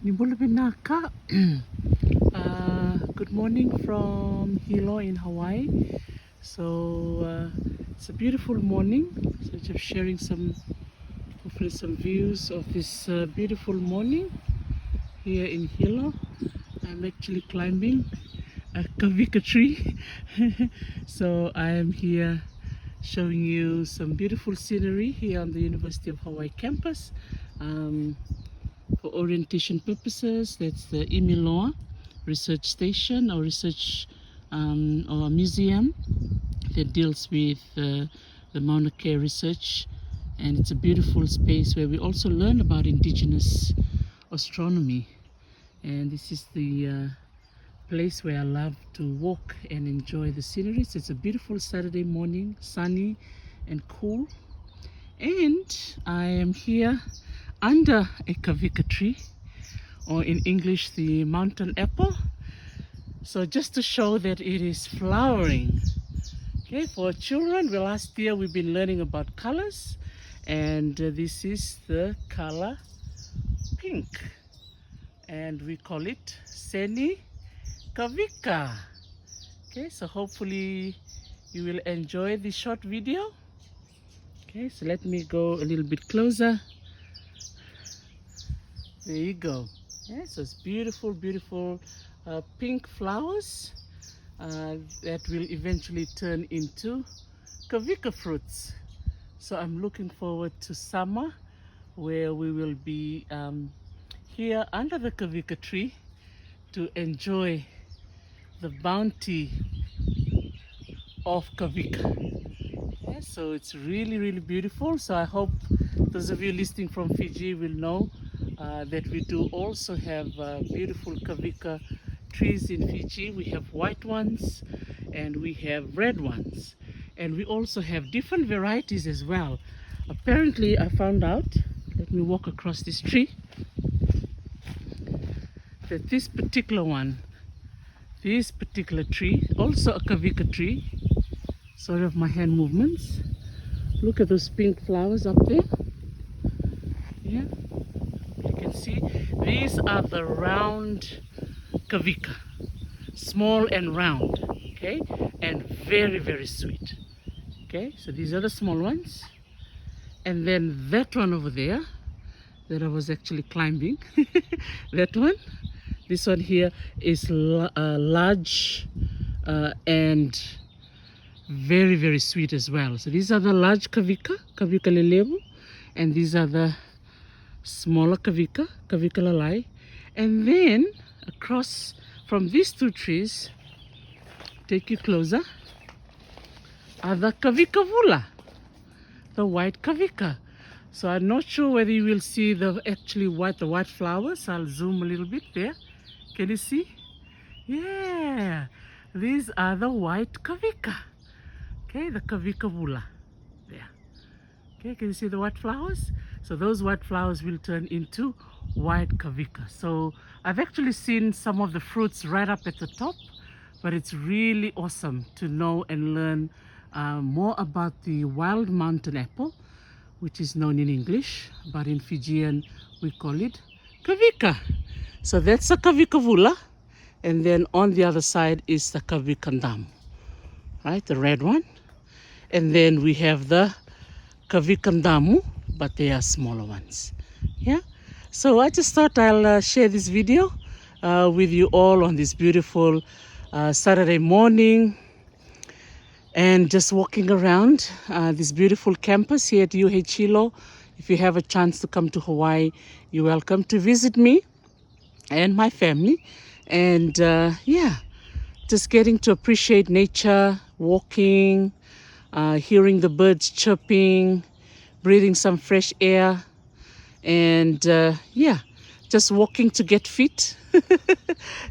Nibula vinaka. Good morning from Hilo in Hawaii. It's a beautiful morning. So just sharing hopefully some views of this beautiful morning here in Hilo. I'm actually climbing a Kavika tree. So I am here showing you some beautiful scenery here on the University of Hawaii campus. For orientation purposes, that's the Imiloa research station or research or museum that deals with the Mauna Kea research, and it's a beautiful space where we also learn about indigenous astronomy. And this is the place where I love to walk and enjoy the scenery. So it's a beautiful Saturday morning, sunny and cool, and I am here under a Kavika tree, or in English the mountain apple. So just to show that it is flowering. Okay, for children, well, last year we've been learning about colors, and this is the color pink, and we call it Seni-Kavika. Okay, so hopefully you will enjoy this short video. Okay, so let me go a little bit closer. There you go. Yeah, so it's beautiful, beautiful pink flowers that will eventually turn into Kavika fruits. So I'm looking forward to summer, where we will be here under the Kavika tree to enjoy the bounty of Kavika. Yeah, so it's really, really beautiful. So I hope those of you listening from Fiji will know that we do also have beautiful Kavika trees in Fiji. We have white ones and we have red ones, and we also have different varieties as well. Apparently I found out, let me walk across this tree, that this particular tree, also a Kavika tree. Sorry of my hand movements. Look at those pink flowers up there. Yeah, you can see these are the round Kavika, small and round, okay, and very, very sweet. Okay, so these are the small ones, and then that one over there that I was actually climbing, that one, this one here is large and very, very sweet as well. So these are the large Kavika lelebu, and these are the smaller Kavika lalai. And then across from these two trees, take you closer, are the Kavika Bula, the white Kavika. So I'm not sure whether you will see the white flowers. I'll zoom a little bit there. Can you see? Yeah, these are the white Kavika. Okay, the Kavika Bula. There. Okay, can you see the white flowers? So those white flowers will turn into white Kavika. So I've actually seen some of the fruits right up at the top, but it's really awesome to know and learn more about the wild mountain apple, which is known in English, but in Fijian we call it Kavika. So that's a Kavika Bula, and then on the other side is the Kavika Dam, right, the red one. And then we have the Kavikandamu, but they are smaller ones. Yeah, so I just thought I'll share this video with you all on this beautiful Saturday morning, and just walking around this beautiful campus here at UH Hilo. If you have a chance to come to Hawaii, you're welcome to visit me and my family. And yeah, just getting to appreciate nature, walking, hearing the birds chirping, breathing some fresh air, and yeah, just walking to get fit.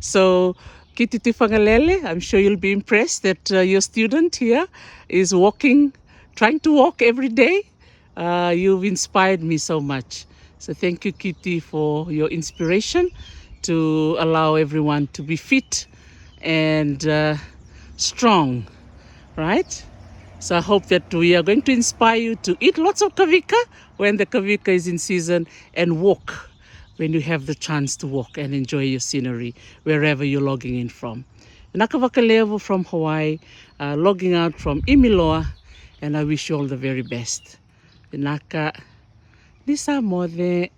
So Kititi Fangalele, I'm sure you'll be impressed that your student here is walking, trying to walk every day. You've inspired me so much. So thank you, Kitty, for your inspiration to allow everyone to be fit and strong, right? So I hope that we are going to inspire you to eat lots of Kavika when the Kavika is in season, and walk when you have the chance to walk and enjoy your scenery wherever you're logging in from. Vinaka-I from Hawaii, logging out from Imiloa, and I wish you all the very best. Vinaka, Lisa Mode.